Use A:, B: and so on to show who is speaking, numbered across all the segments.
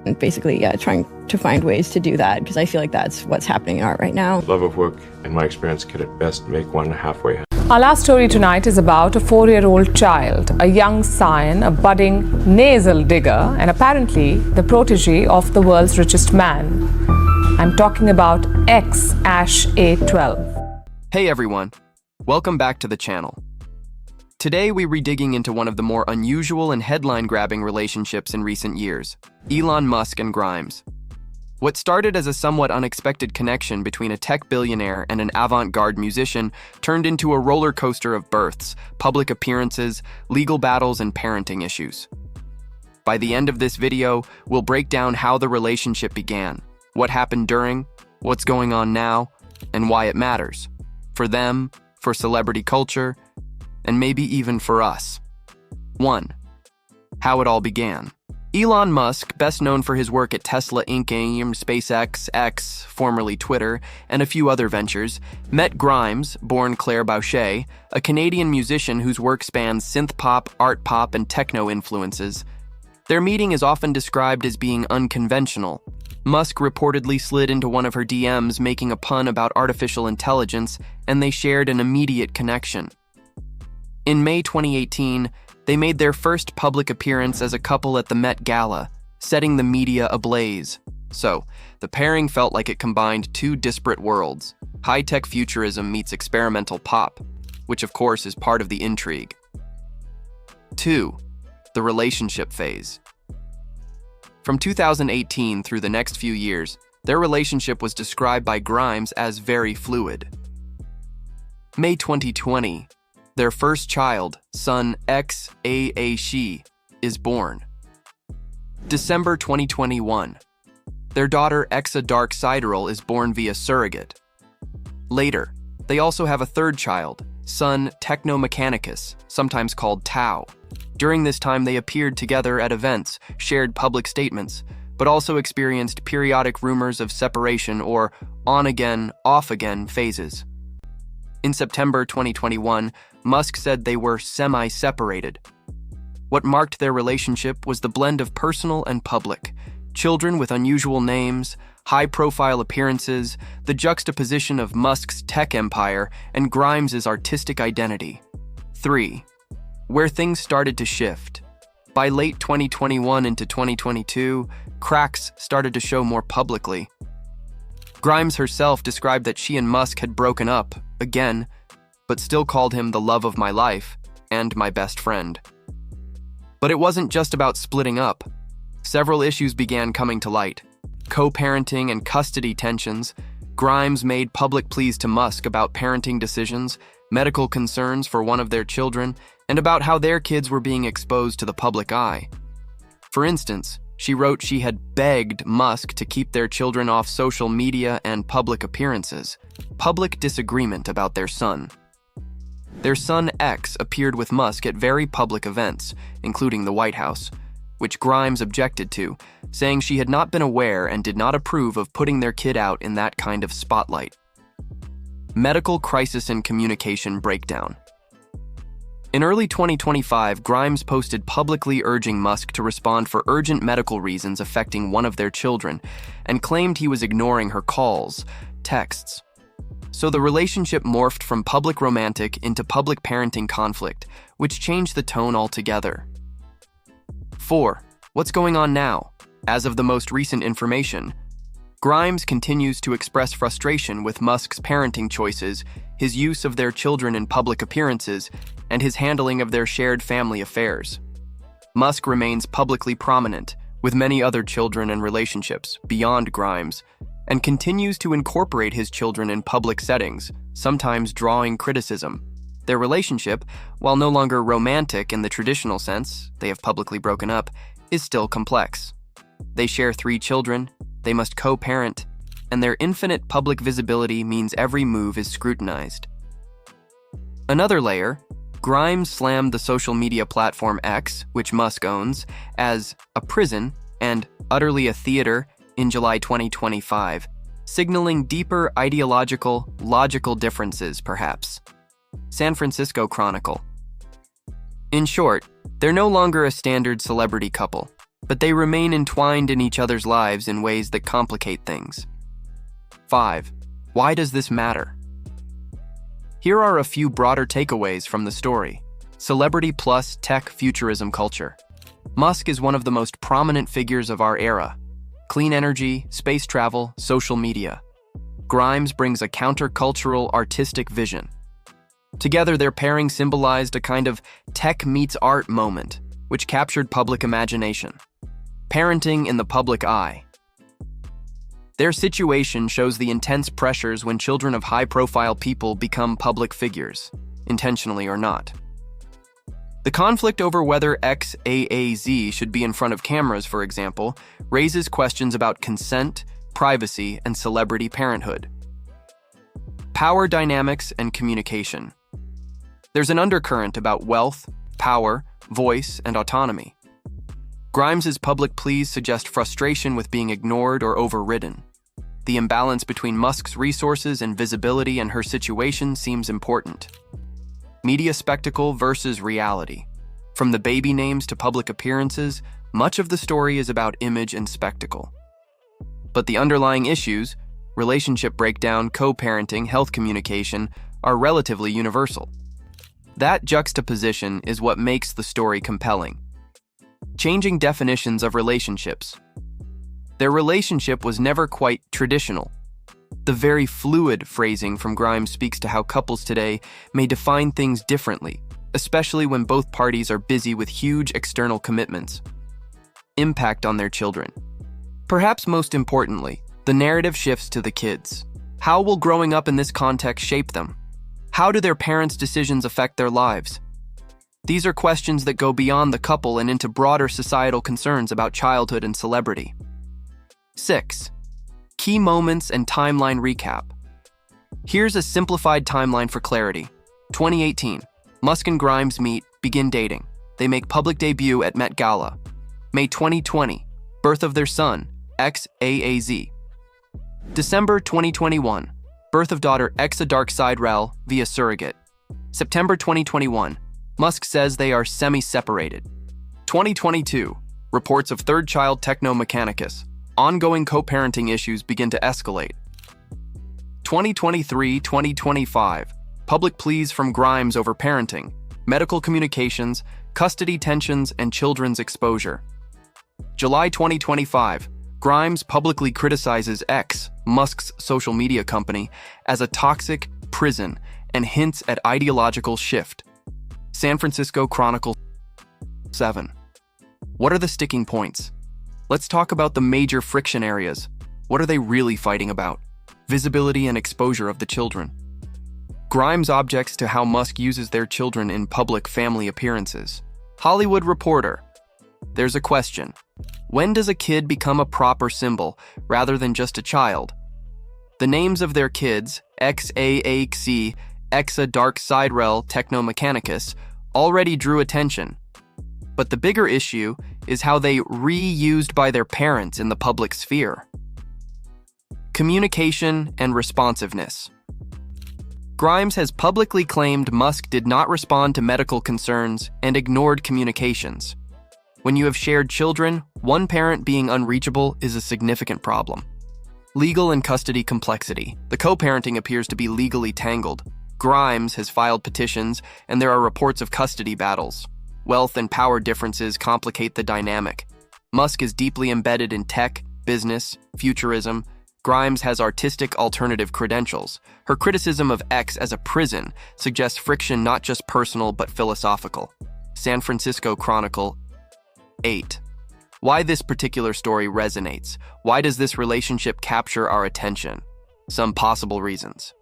A: And basically, trying to find ways to do that, because I feel like that's what's happening in art right now.
B: Love of work, in my experience, could at best make one halfway.
C: Our last story tonight is about a 4-year-old child, a young scion, a budding nasal digger, and apparently the protege of the world's richest man. I'm talking about X-A12.
D: Hey everyone, welcome back to the channel. Today we're redigging into one of the more unusual and headline-grabbing relationships in recent years, Elon Musk and Grimes. What started as a somewhat unexpected connection between a tech billionaire and an avant-garde musician turned into a roller coaster of births, public appearances, legal battles, and parenting issues. By the end of this video, we'll break down how the relationship began, what happened during, what's going on now, and why it matters. For them, for celebrity culture, and maybe even for us. 1. How it all began. Elon Musk, best known for his work at Tesla Inc., SpaceX, X, formerly Twitter, and a few other ventures, met Grimes, born Claire Boucher, a Canadian musician whose work spans synth pop, art pop, and techno influences. Their meeting is often described as being unconventional. Musk reportedly slid into one of her DMs making a pun about artificial intelligence, and they shared an immediate connection. In May 2018, they made their first public appearance as a couple at the Met Gala, setting the media ablaze. So, the pairing felt like it combined two disparate worlds. High-tech futurism meets experimental pop, which of course is part of the intrigue. 2. The relationship phase. From 2018 through the next few years, their relationship was described by Grimes as very fluid. May 2020. Their first child, son X-A-A-She, is born. December 2021. Their daughter Exa Dark Sideral is born via surrogate. Later, they also have a third child, son Technomechanicus, sometimes called Tau. During this time, they appeared together at events, shared public statements, but also experienced periodic rumors of separation or on-again, off-again phases. In September 2021, Musk said they were semi-separated. What marked their relationship was the blend of personal and public, children with unusual names, high-profile appearances, the juxtaposition of Musk's tech empire and Grimes' artistic identity. 3. Where things started to shift. By late 2021 into 2022, cracks started to show more publicly. Grimes herself described that she and Musk had broken up, again, but still called him the love of my life and my best friend. But it wasn't just about splitting up. Several issues began coming to light. Co-parenting and custody tensions. Grimes made public pleas to Musk about parenting decisions, medical concerns for one of their children, and about how their kids were being exposed to the public eye. For instance, she wrote she had begged Musk to keep their children off social media and public appearances. Public disagreement about their son. Their son X appeared with Musk at very public events, including the White House, which Grimes objected to, saying she had not been aware and did not approve of putting their kid out in that kind of spotlight. Medical crisis and communication breakdown. In early 2025, Grimes posted publicly urging Musk to respond for urgent medical reasons affecting one of their children, and claimed he was ignoring her calls, texts. So the relationship morphed from public romantic into public parenting conflict, which changed the tone altogether. 4. What's going on now? As of the most recent information, Grimes continues to express frustration with Musk's parenting choices, his use of their children in public appearances, and his handling of their shared family affairs. Musk remains publicly prominent, with many other children and relationships beyond Grimes, and continues to incorporate his children in public settings, sometimes drawing criticism. Their relationship, while no longer romantic in the traditional sense, they have publicly broken up, is still complex. They share 3 children, they must co-parent, and their infinite public visibility means every move is scrutinized. Another layer, Grimes slammed the social media platform X, which Musk owns, as a prison and utterly a theater in July 2025, signaling deeper ideological, logical differences, perhaps. San Francisco Chronicle. In short, they're no longer a standard celebrity couple. but they remain entwined in each other's lives in ways that complicate things. 5. Why does this matter? Here are a few broader takeaways from the story. Celebrity plus tech futurism culture. Musk is one of the most prominent figures of our era. Clean energy, space travel, social media. Grimes brings a countercultural, artistic vision. Together, their pairing symbolized a kind of tech meets art moment, which captured public imagination. Parenting in the public eye. Their situation shows the intense pressures when children of high-profile people become public figures, intentionally or not. The conflict over whether XAAZ should be in front of cameras, for example, raises questions about consent, privacy, and celebrity parenthood. Power dynamics and communication. There's an undercurrent about wealth, power, voice, and autonomy. Grimes's public pleas suggest frustration with being ignored or overridden. The imbalance between Musk's resources and visibility and her situation seems important. Media spectacle versus reality. From the baby names to public appearances, much of the story is about image and spectacle. But the underlying issues, relationship breakdown, co-parenting, health communication, are relatively universal. That juxtaposition is what makes the story compelling. Changing definitions of relationships. Their relationship was never quite traditional. The very fluid phrasing from Grimes speaks to how couples today may define things differently, especially when both parties are busy with huge external commitments. Impact on their children. Perhaps most importantly, the narrative shifts to the kids. How will growing up in this context shape them? How do their parents' decisions affect their lives? These are questions that go beyond the couple and into broader societal concerns about childhood and celebrity. 6. Key moments and timeline recap. Here's a simplified timeline for clarity. 2018, Musk and Grimes meet, begin dating. They make public debut at Met Gala. May 2020, birth of their son, XAAZ. December 2021, birth of daughter Exa Dark Side Rel via surrogate. September 2021, Musk says they are semi-separated. 2022, reports of third child Techno Mechanicus. Ongoing co-parenting issues begin to escalate. 2023-2025, public pleas from Grimes over parenting, medical communications, custody tensions, and children's exposure. July 2025, Grimes publicly criticizes X, Musk's social media company, as a toxic prison and hints at ideological shift. San Francisco Chronicle 7. What are the sticking points? Let's talk about the major friction areas. What are they really fighting about? Visibility and exposure of the children. Grimes objects to how Musk uses their children in public family appearances. Hollywood Reporter. There's a question. When does a kid become a proper symbol rather than just a child? The names of their kids, XAAXC, Exa Dark Side Rel Techno Mechanicus, already drew attention. But the bigger issue is how they reused by their parents in the public sphere. Communication and responsiveness. Grimes has publicly claimed Musk did not respond to medical concerns and ignored communications. When you have shared children, one parent being unreachable is a significant problem. Legal and custody complexity. The co-parenting appears to be legally tangled. Grimes has filed petitions, and there are reports of custody battles. Wealth and power differences complicate the dynamic. Musk is deeply embedded in tech, business, futurism. Grimes has artistic alternative credentials. Her criticism of X as a prison suggests friction not just personal but philosophical. San Francisco Chronicle 8. Why this particular story resonates. Why does this relationship capture our attention? Some possible reasons.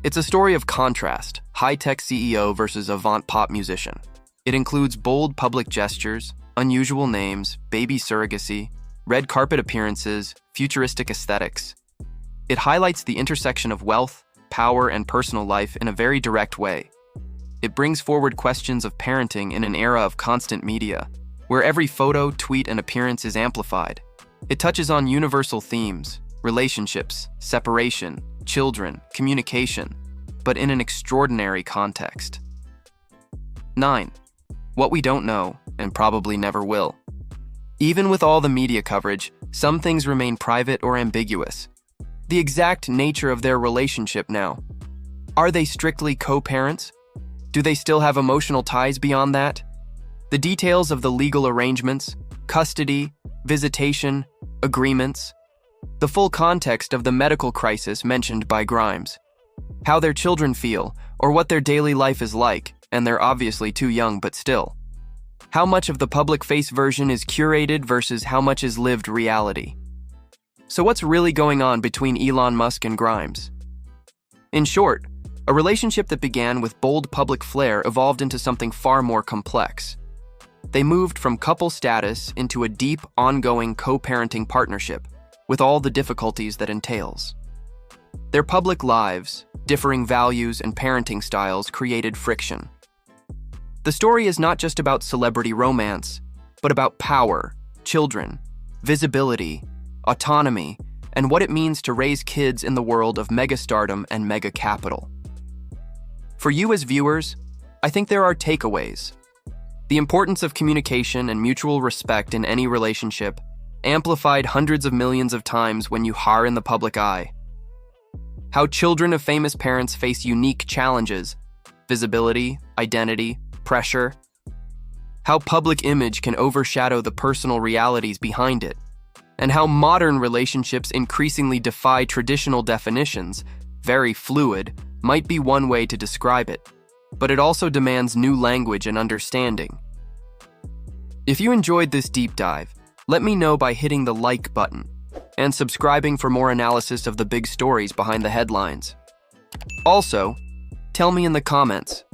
D: It's a story of contrast, high-tech CEO versus avant pop musician. It includes bold public gestures, unusual names, baby surrogacy, red carpet appearances, futuristic aesthetics. It highlights the intersection of wealth, power, and personal life in a very direct way. It brings forward questions of parenting in an era of constant media, where every photo, tweet, and appearance is amplified. It touches on universal themes, relationships, separation, children, communication, but in an extraordinary context. 9. What we don't know, and probably never will. Even with all the media coverage, some things remain private or ambiguous. The exact nature of their relationship now. Are they strictly co-parents? Do they still have emotional ties beyond that? The details of the legal arrangements, custody, visitation, agreements, the full context of the medical crisis mentioned by Grimes, how their children feel, or what their daily life is like, and they're obviously too young but still. How much of the public face version is curated versus how much is lived reality. So what's really going on between Elon Musk and Grimes? In short, a relationship that began with bold public flair evolved into something far more complex. They moved from couple status into a deep, ongoing co-parenting partnership, with all the difficulties that entails. Their public lives, differing values, and parenting styles created friction. The story is not just about celebrity romance, but about power, children, visibility, autonomy, and what it means to raise kids in the world of megastardom and mega capital. For you as viewers, I think there are takeaways. The importance of communication and mutual respect in any relationship, amplified hundreds of millions of times when you are in the public eye. How children of famous parents face unique challenges, visibility, identity, pressure. How public image can overshadow the personal realities behind it. And how modern relationships increasingly defy traditional definitions, very fluid, might be one way to describe it, but it also demands new language and understanding. If you enjoyed this deep dive, let me know by hitting the like button and subscribing for more analysis of the big stories behind the headlines. Also, tell me in the comments,